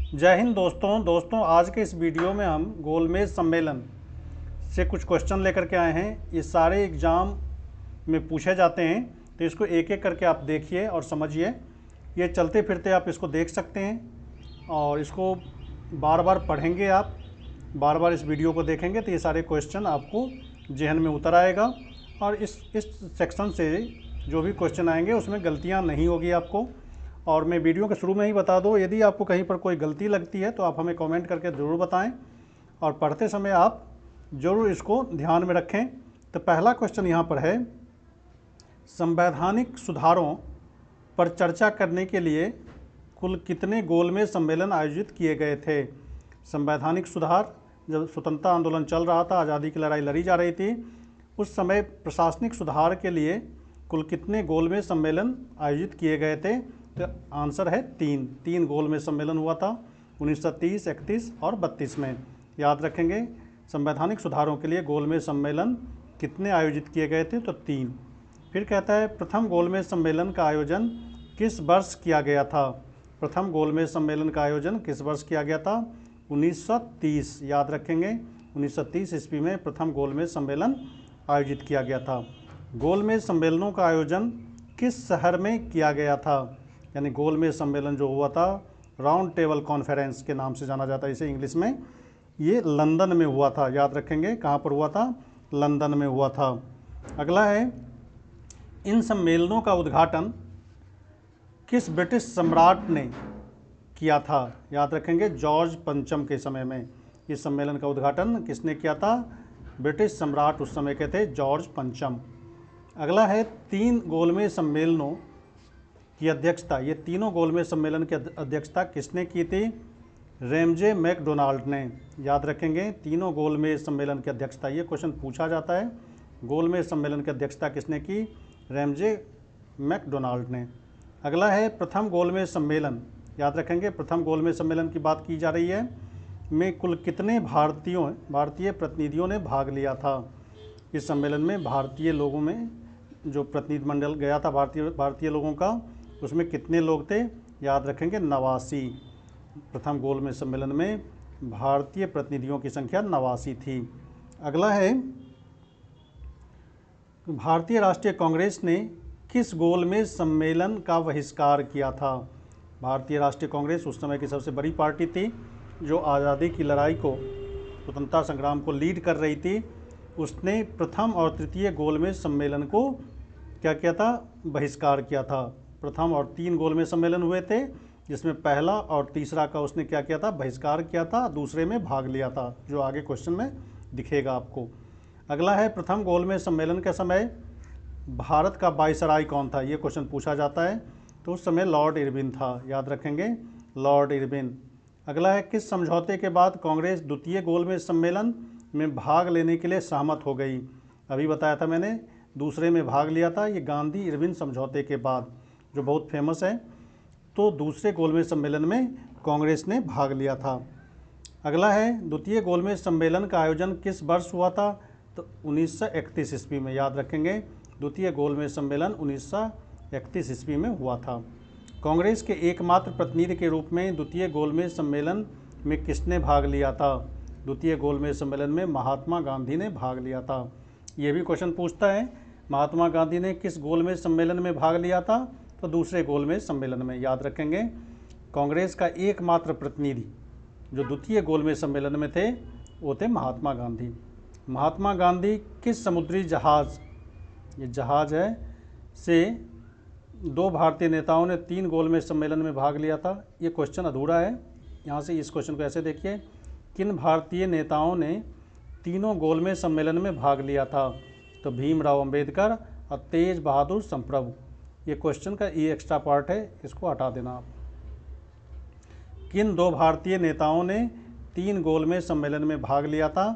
जय हिंद दोस्तों आज के इस वीडियो में हम गोलमेज सम्मेलन से कुछ क्वेश्चन लेकर के आए हैं। ये सारे एग्ज़ाम में पूछे जाते हैं, तो इसको एक एक करके आप देखिए और समझिए। ये चलते फिरते आप इसको देख सकते हैं और इसको बार बार पढ़ेंगे। आप बार बार इस वीडियो को देखेंगे तो ये सारे क्वेश्चन आपको जहन में उतर आएगा और इस सेक्शन से जो भी क्वेश्चन आएंगे उसमें गलतियाँ नहीं होगी आपको। और मैं वीडियो के शुरू में ही बता दूं, यदि आपको कहीं पर कोई गलती लगती है तो आप हमें कमेंट करके ज़रूर बताएं और पढ़ते समय आप ज़रूर इसको ध्यान में रखें। तो पहला क्वेश्चन यहाँ पर है, संवैधानिक सुधारों पर चर्चा करने के लिए कुल कितने गोलमेज सम्मेलन आयोजित किए गए थे। संवैधानिक सुधार, जब स्वतंत्रता आंदोलन चल रहा था, आज़ादी की लड़ाई लड़ी जा रही थी, उस समय प्रशासनिक सुधार के लिए कुल कितने गोलमेज सम्मेलन आयोजित किए गए थे। तो आंसर है तीन गोलमेज सम्मेलन हुआ था 1930, 31 और 32 में। याद रखेंगे, संवैधानिक सुधारों के लिए गोलमेज सम्मेलन कितने आयोजित किए गए थे, तो 3। फिर कहता है, प्रथम गोलमेज सम्मेलन का आयोजन किस वर्ष किया गया था। प्रथम गोलमेज सम्मेलन का आयोजन किस वर्ष किया गया था, 1930। याद रखेंगे, 1930 ईस्वी में प्रथम गोलमेज सम्मेलन आयोजित किया गया था। गोलमेज सम्मेलनों का आयोजन किस शहर में किया गया था, यानी गोलमेज सम्मेलन जो हुआ था, राउंड टेबल कॉन्फ्रेंस के नाम से जाना जाता है इसे इंग्लिश में, ये लंदन में हुआ था। याद रखेंगे, कहाँ पर हुआ था, लंदन में हुआ था। अगला है, इन सम्मेलनों का उद्घाटन किस ब्रिटिश सम्राट ने किया था। याद रखेंगे, जॉर्ज पंचम के समय में इस सम्मेलन का उद्घाटन किसने किया था, ब्रिटिश सम्राट उस समय के थे, जॉर्ज पंचम। अगला है, 3 गोलमेज सम्मेलनों की अध्यक्षता, ये तीनों गोलमेज सम्मेलन की अध्यक्षता किसने की थी, रैमजे मैकडोनाल्ड ने। याद रखेंगे, तीनों गोलमेज सम्मेलन की अध्यक्षता, ये क्वेश्चन पूछा जाता है, गोलमेज सम्मेलन की अध्यक्षता किसने की, रैमजे मैकडोनाल्ड ने। अगला है, प्रथम गोलमेज सम्मेलन, याद रखेंगे प्रथम गोलमेज सम्मेलन की बात की जा रही है, में कुल कितने भारतीय प्रतिनिधियों ने भाग लिया था। इस सम्मेलन में भारतीय लोगों में जो प्रतिनिधिमंडल गया था भारतीय लोगों का, उसमें कितने लोग थे, याद रखेंगे 89। प्रथम गोलमेज सम्मेलन में भारतीय प्रतिनिधियों की संख्या 89 थी। अगला है, भारतीय राष्ट्रीय कांग्रेस ने किस गोलमेज सम्मेलन का बहिष्कार किया था। भारतीय राष्ट्रीय कांग्रेस उस समय की सबसे बड़ी पार्टी थी जो आज़ादी की लड़ाई को, स्वतंत्रता संग्राम को लीड कर रही थी। उसने प्रथम और तृतीय गोलमेज सम्मेलन को क्या किया था, बहिष्कार किया था। प्रथम और 3 गोलमेज सम्मेलन हुए थे, जिसमें पहला और तीसरा का उसने क्या किया था, बहिष्कार किया था, दूसरे में भाग लिया था, जो आगे क्वेश्चन में दिखेगा आपको। अगला है, प्रथम गोलमेज सम्मेलन के समय भारत का वायसराय कौन था, ये क्वेश्चन पूछा जाता है, तो उस समय लॉर्ड इरविन था। याद रखेंगे, लॉर्ड इरविन। अगला है, किस समझौते के बाद कांग्रेस द्वितीय गोलमेज सम्मेलन में भाग लेने के लिए सहमत हो गई। अभी बताया था मैंने, दूसरे में भाग लिया था, ये गांधी इरविन समझौते के बाद, जो बहुत फेमस है। तो दूसरे गोलमेज सम्मेलन में कांग्रेस ने भाग लिया था। अगला है, द्वितीय गोलमेज सम्मेलन का आयोजन किस वर्ष हुआ था, तो 1931 ईस्वी में। याद रखेंगे, द्वितीय गोलमेज सम्मेलन 1931 ईस्वी में हुआ था। कांग्रेस के एकमात्र प्रतिनिधि के रूप में द्वितीय गोलमेज सम्मेलन में किसने भाग लिया था। द्वितीय गोलमेज सम्मेलन में महात्मा गांधी ने भाग लिया था। ये भी क्वेश्चन पूछता है, महात्मा गांधी ने किस गोलमेज सम्मेलन में भाग लिया था, तो दूसरे गोलमेज सम्मेलन में। याद रखेंगे, कांग्रेस का एकमात्र प्रतिनिधि जो द्वितीय गोलमेज सम्मेलन में थे वो थे महात्मा गांधी। महात्मा गांधी किस समुद्री जहाज़, ये जहाज़ है, से 2 भारतीय नेताओं ने 3 गोलमेज सम्मेलन में भाग लिया था। ये क्वेश्चन अधूरा है, यहाँ से इस क्वेश्चन को ऐसे देखिए, किन भारतीय नेताओं ने तीनों गोलमेज सम्मेलन में भाग लिया था, तो भीमराव अंबेडकर और तेज बहादुर संप्रभु। ये क्वेश्चन का ये एक्स्ट्रा पार्ट है, इसको हटा देना आप। किन 2 भारतीय नेताओं ने 3 गोलमेज सम्मेलन में भाग लिया था,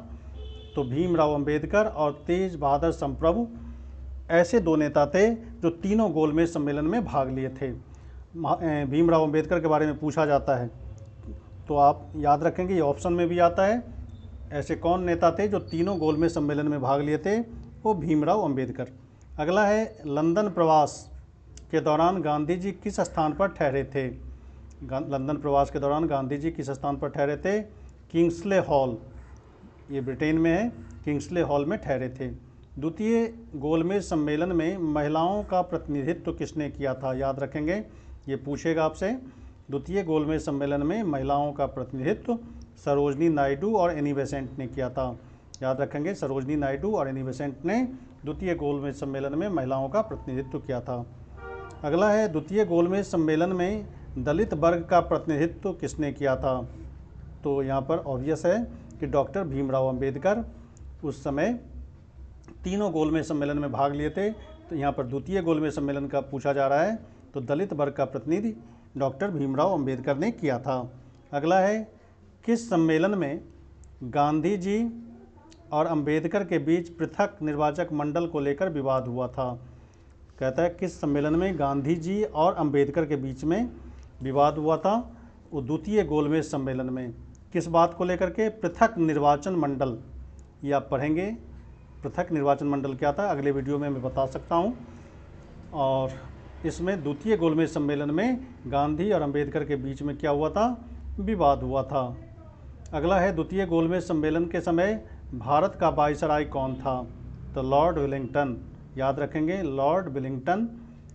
तो भीमराव अंबेडकर और तेज बहादुर संप्रभु ऐसे 2 नेता थे जो तीनों गोलमेज सम्मेलन में भाग लिए थे। भीमराव अंबेडकर के बारे में पूछा जाता है, तो आप याद रखेंगे, ये ऑप्शन में भी आता है। ऐसे कौन नेता थे जो तीनों गोलमेज सम्मेलन में भाग लिए थे, वो भीमराव अंबेडकर। अगला है, लंदन प्रवास के दौरान गांधी जी किस स्थान पर ठहरे थे। लंदन प्रवास के दौरान गांधी जी किस स्थान पर ठहरे थे? किंग्सले हॉल, ये ब्रिटेन में है, किंग्सले हॉल में ठहरे थे। द्वितीय गोलमेज सम्मेलन में महिलाओं का प्रतिनिधित्व किसने किया था? याद रखेंगे, ये पूछेगा आपसे। द्वितीय गोलमेज सम्मेलन में महिलाओं का प्रतिनिधित्व सरोजनी नायडू और एनी बेसेंट ने किया था। याद रखेंगे, सरोजनी नायडू और एनी बेसेंट ने द्वितीय गोलमेज सम्मेलन में महिलाओं का प्रतिनिधित्व किया था। अगला है, द्वितीय गोलमेज सम्मेलन में दलित वर्ग का प्रतिनिधित्व किसने किया था? तो यहाँ पर ऑब्वियस है कि डॉक्टर भीमराव अंबेडकर उस समय तीनों गोलमेज सम्मेलन में भाग लिए थे। तो यहाँ पर द्वितीय गोलमेज सम्मेलन का पूछा जा रहा है, तो दलित वर्ग का प्रतिनिधि डॉक्टर भीमराव अंबेडकर ने किया था। अगला है, किस सम्मेलन में गांधी जी और अंबेडकर के बीच पृथक निर्वाचक मंडल को लेकर विवाद हुआ था? कहता है किस सम्मेलन में गांधी जी और अंबेडकर के बीच में विवाद हुआ था? वो द्वितीय गोलमेज सम्मेलन में। किस बात को लेकर के? पृथक निर्वाचन मंडल, ये आप पढ़ेंगे। पृथक निर्वाचन मंडल क्या था, अगले वीडियो में मैं बता सकता हूँ। और इसमें द्वितीय गोलमेज सम्मेलन में गांधी और अंबेडकर के बीच में क्या हुआ था? विवाद हुआ था। अगला है, द्वितीय गोलमेज सम्मेलन के समय भारत का वायसराय कौन था? तो लॉर्ड वेलिंगटन। याद रखेंगे, लॉर्ड वेलिंगटन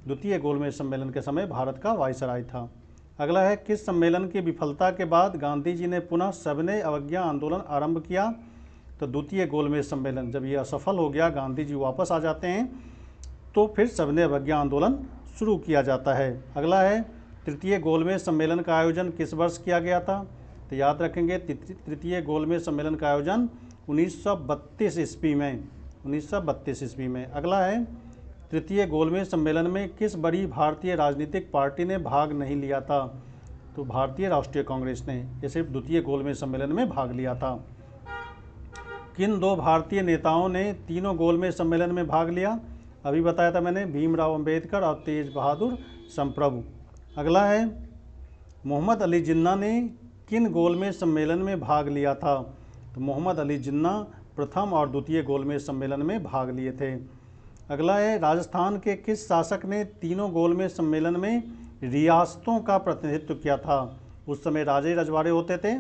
द्वितीय गोलमेज सम्मेलन के समय भारत का वायसराय था। अगला है, किस सम्मेलन की विफलता के बाद गांधी जी ने पुनः सविनय अवज्ञा आंदोलन आरंभ किया? तो द्वितीय गोलमेज सम्मेलन, जब ये असफल हो गया, गांधी जी वापस आ जाते हैं, तो फिर सविनय अवज्ञा आंदोलन शुरू किया जाता है। अगला है, तृतीय गोलमेज सम्मेलन का आयोजन किस वर्ष किया गया था? तो याद रखेंगे, तृतीय गोलमेज सम्मेलन का आयोजन 1932 ईस्वी में, 1932 ईस्वी में। अगला है, तृतीय गोलमेज सम्मेलन में किस बड़ी भारतीय राजनीतिक पार्टी ने भाग नहीं लिया था? तो भारतीय राष्ट्रीय कांग्रेस ने, ये सिर्फ द्वितीय गोलमेज सम्मेलन में भाग लिया था। किन दो भारतीय नेताओं ने तीनों गोलमेज सम्मेलन में भाग लिया? अभी बताया था मैंने, भीमराव अंबेडकर और तेज बहादुर समप्रभु। अगला है, मोहम्मद अली जिन्ना ने किन गोलमेज सम्मेलन में भाग लिया था? तो मोहम्मद अली जिन्ना प्रथम और द्वितीय गोलमेज सम्मेलन में भाग लिए थे। अगला है, राजस्थान के किस शासक ने तीनों गोलमेज सम्मेलन में रियासतों का प्रतिनिधित्व किया था? उस समय राजे रजवाड़े होते थे,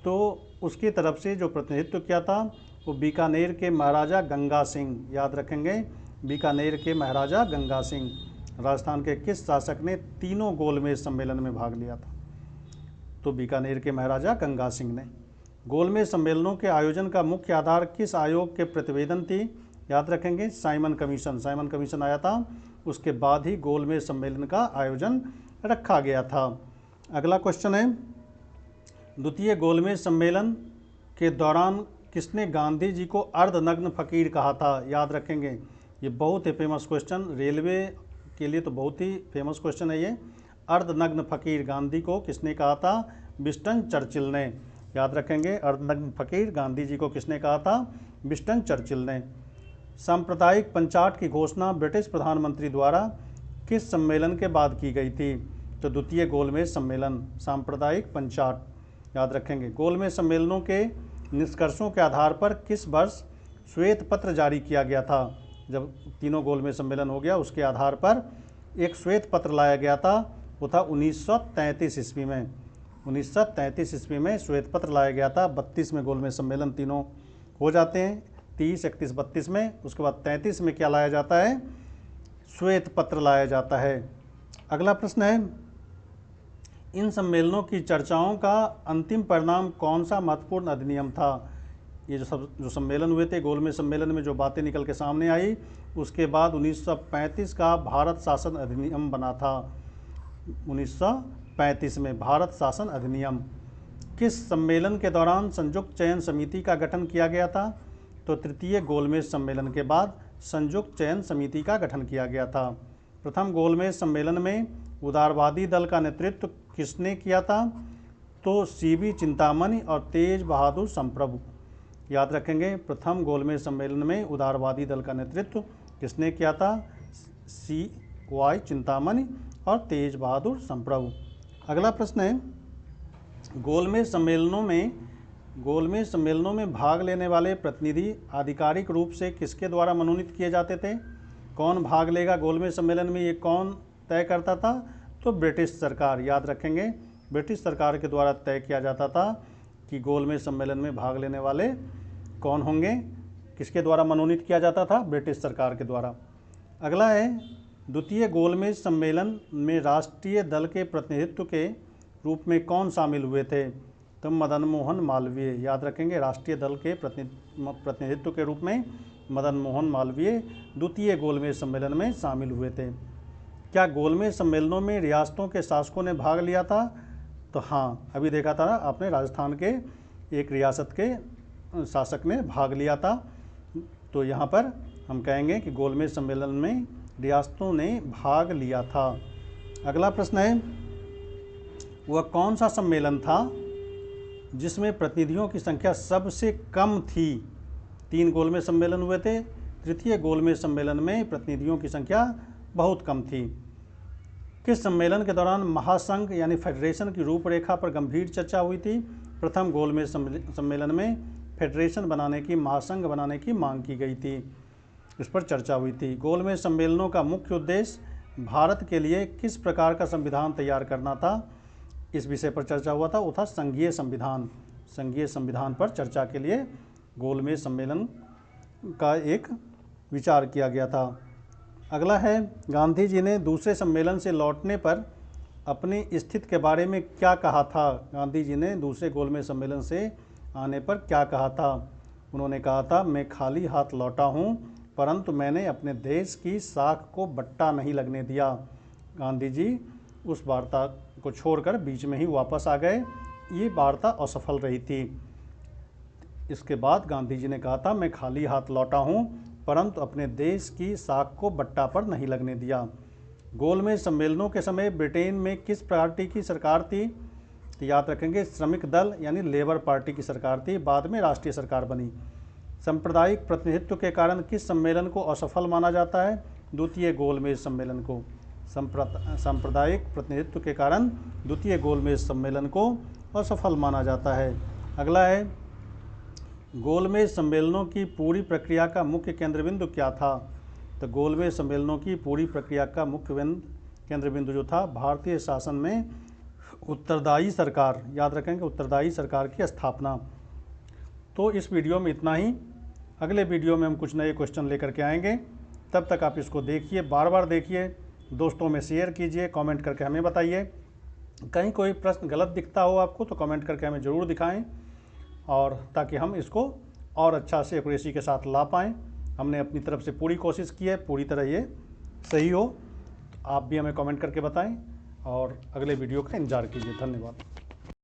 तो उसकी तरफ से जो प्रतिनिधित्व किया था वो बीकानेर के महाराजा गंगा सिंह। याद रखेंगे, बीकानेर के महाराजा गंगा सिंह। राजस्थान के किस शासक ने तीनों गोलमेज सम्मेलन में भाग लिया था? तो बीकानेर के महाराजा गंगा सिंह ने। गोलमेज सम्मेलनों के आयोजन का मुख्य आधार किस आयोग के प्रतिवेदन थी? याद रखेंगे, साइमन कमीशन। साइमन कमीशन आया था, उसके बाद ही गोलमेज सम्मेलन का आयोजन रखा गया था। अगला क्वेश्चन है, द्वितीय गोलमेज सम्मेलन के दौरान किसने गांधी जी को अर्धनग्न फकीर कहा था? याद रखेंगे, ये बहुत ही फेमस क्वेश्चन, रेलवे के लिए तो बहुत ही फेमस क्वेश्चन है ये। अर्धनग्न फकीर गांधी को किसने कहा था? विंस्टन चर्चिल ने। याद रखेंगे, अर्धनग्न फकीर गांधी जी को किसने कहा था? विंस्टन चर्चिल ने। सांप्रदायिक पंचाट की घोषणा ब्रिटिश प्रधानमंत्री द्वारा किस सम्मेलन के बाद की गई थी? तो द्वितीय गोलमेज सम्मेलन। सांप्रदायिक पंचाट, याद रखेंगे। गोलमेज सम्मेलनों के निष्कर्षों के आधार पर किस वर्ष श्वेत पत्र जारी किया गया था? जब तीनों गोलमेज सम्मेलन हो गया, उसके आधार पर एक श्वेत पत्र लाया गया था, वो था 1933 ईस्वी में। 1933 ईस्वी में श्वेत पत्र लाया गया था। 32 में गोलमेज सम्मेलन तीनों हो जाते हैं, 30, 31, 32 में। उसके बाद 33 में क्या लाया जाता है? श्वेत पत्र लाया जाता है। अगला प्रश्न है, इन सम्मेलनों की चर्चाओं का अंतिम परिणाम कौन सा महत्वपूर्ण अधिनियम था? ये जो सम्मेलन हुए थे, गोलमेज सम्मेलन में जो बातें निकल के सामने आई, उसके बाद 1935 का भारत शासन अधिनियम बना था। 1935 में भारत शासन अधिनियम। किस सम्मेलन के दौरान संयुक्त चयन समिति का गठन किया गया था? तो तृतीय गोलमेज सम्मेलन के बाद संयुक्त चयन समिति का गठन किया गया था। प्रथम गोलमेज सम्मेलन में उदारवादी दल का नेतृत्व किसने किया था? तो सीबी चिंतामणि और तेज बहादुर समप्रभु। याद रखेंगे, प्रथम गोलमेज सम्मेलन में उदारवादी दल का नेतृत्व किसने किया था? CY चिंतामणि और तेज बहादुर समप्रभु। अगला प्रश्न है, गोलमेज सम्मेलनों में भाग लेने वाले प्रतिनिधि आधिकारिक रूप से किसके द्वारा मनोनीत किए जाते थे? कौन भाग लेगा गोलमेज सम्मेलन में, ये कौन तय करता था? तो ब्रिटिश सरकार। याद रखेंगे, ब्रिटिश सरकार के द्वारा तय किया जाता था कि गोलमेज सम्मेलन में भाग लेने वाले कौन होंगे। किसके द्वारा मनोनीत किया जाता था? ब्रिटिश सरकार के द्वारा। अगला है, द्वितीय गोलमेज सम्मेलन में राष्ट्रीय दल के प्रतिनिधित्व के रूप में कौन शामिल हुए थे? तो मदन मोहन मालवीय। याद रखेंगे, राष्ट्रीय दल के प्रतिनिधित्व के रूप में मदन मोहन मालवीय द्वितीय गोलमेज सम्मेलन में शामिल हुए थे। क्या गोलमेज सम्मेलनों में रियासतों के शासकों ने भाग लिया था? तो हाँ, अभी देखा था आपने, राजस्थान के एक रियासत के शासक ने भाग लिया था। तो यहाँ पर हम कहेंगे कि गोलमेज सम्मेलन में रियासतों ने भाग लिया था। अगला प्रश्न है, वह कौन सा सम्मेलन था जिसमें प्रतिनिधियों की संख्या सबसे कम थी? 3 गोलमेज सम्मेलन हुए थे, तृतीय गोलमेज सम्मेलन में प्रतिनिधियों की संख्या बहुत कम थी। किस सम्मेलन के दौरान महासंघ यानी फेडरेशन की रूपरेखा पर गंभीर चर्चा हुई थी? प्रथम गोलमेज सम्मेलन में फेडरेशन बनाने की, महासंघ बनाने की मांग की गई थी, इस पर चर्चा हुई थी। गोलमेज सम्मेलनों का मुख्य उद्देश्य भारत के लिए किस प्रकार का संविधान तैयार करना था? इस विषय पर चर्चा हुआ था, वो था संघीय संविधान। संघीय संविधान पर चर्चा के लिए गोलमेज सम्मेलन का एक विचार किया गया था। अगला है, गांधी जी ने दूसरे सम्मेलन से लौटने पर अपनी स्थिति के बारे में क्या कहा था? गांधी जी ने दूसरे गोलमेज सम्मेलन से आने पर क्या कहा था? उन्होंने कहा था, मैं खाली हाथ लौटा हूँ, परंतु मैंने अपने देश की साख को बट्टा नहीं लगने दिया। गांधी जी उस वार्ता को छोड़कर बीच में ही वापस आ गए। ये वार्ता असफल रही थी। इसके बाद गांधी जी ने कहा था, मैं खाली हाथ लौटा हूँ, परंतु अपने देश की साख को बट्टा पर नहीं लगने दिया। गोलमेज सम्मेलनों के समय ब्रिटेन में किस पार्टी की सरकार थी? तो याद रखेंगे, श्रमिक दल यानी लेबर पार्टी की सरकार थी, बाद में राष्ट्रीय सरकार बनी। सांप्रदायिक प्रतिनिधित्व के कारण किस सम्मेलन को असफल माना जाता है? द्वितीय गोलमेज सम्मेलन को। सांप्रदायिक प्रतिनिधित्व के कारण द्वितीय गोलमेज सम्मेलन को असफल माना जाता है। अगला है, गोलमेज सम्मेलनों की पूरी प्रक्रिया का मुख्य केंद्र क्या था? तो गोलमेज सम्मेलनों की पूरी प्रक्रिया का मुख्य केंद्र बिंदु जो था, भारतीय शासन में उत्तरदायी सरकार, याद रखेंगे, उत्तरदायी सरकार की स्थापना। तो इस वीडियो में इतना ही। अगले वीडियो में हम कुछ नए क्वेश्चन लेकर के आएंगे। तब तक आप इसको देखिए, बार बार देखिए, दोस्तों में शेयर कीजिए, कमेंट करके हमें बताइए। कहीं कोई प्रश्न गलत दिखता हो आपको तो कमेंट करके हमें ज़रूर दिखाएं, और ताकि हम इसको और अच्छा से एक्यूरेसी के साथ ला पाएँ। हमने अपनी तरफ से पूरी कोशिश की है, पूरी तरह ये सही हो। तो आप भी हमें कमेंट करके बताएं और अगले वीडियो का इंतज़ार कीजिए। धन्यवाद।